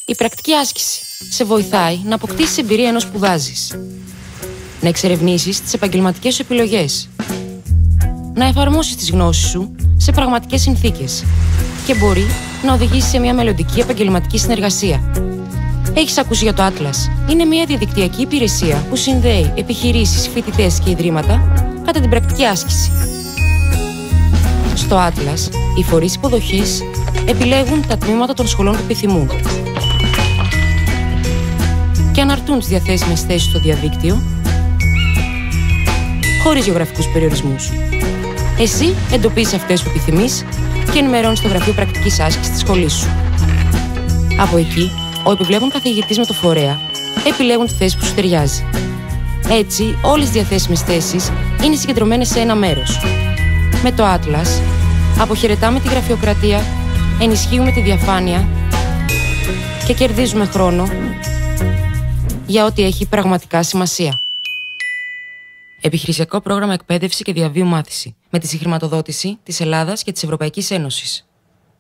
Η πρακτική άσκηση σε βοηθάει να αποκτήσεις εμπειρία ενώ σπουδάζεις, να εξερευνήσεις τις επαγγελματικές σου επιλογές, να εφαρμόσεις τις γνώσεις σου σε πραγματικές συνθήκες και μπορεί να οδηγήσει σε μια μελλοντική επαγγελματική συνεργασία. Έχεις ακούσει για το Atlas? Είναι μια διαδικτυακή υπηρεσία που συνδέει επιχειρήσεις, φοιτητές και ιδρύματα κατά την πρακτική άσκηση. Στο Atlas, οι φορείς υποδοχής επιλέγουν τα τμήματα των σχολών που επιθυμούν και αναρτούν τις διαθέσιμες θέσεις στο διαδίκτυο χωρίς γεωγραφικούς περιορισμούς. Εσύ εντοπίζεις αυτές που επιθυμείς και ενημερώνεις το γραφείο πρακτικής άσκησης της σχολής σου. Από εκεί, ο επιβλέπων καθηγητής με το φορέα επιλέγουν τη θέση που σου ταιριάζει. Έτσι, όλες οι διαθέσιμες θέσεις είναι συγκεντρωμένες σε ένα μέρος. Με το Atlas, αποχαιρετάμε τη γραφειοκρατία, ενισχύουμε τη διαφάνεια και κερδίζουμε χρόνο για ό,τι έχει πραγματικά σημασία. Επιχειρησιακό πρόγραμμα εκπαίδευση και διαβίου μάθηση με τη συγχρηματοδότηση της Ελλάδας και της Ευρωπαϊκής Ένωσης.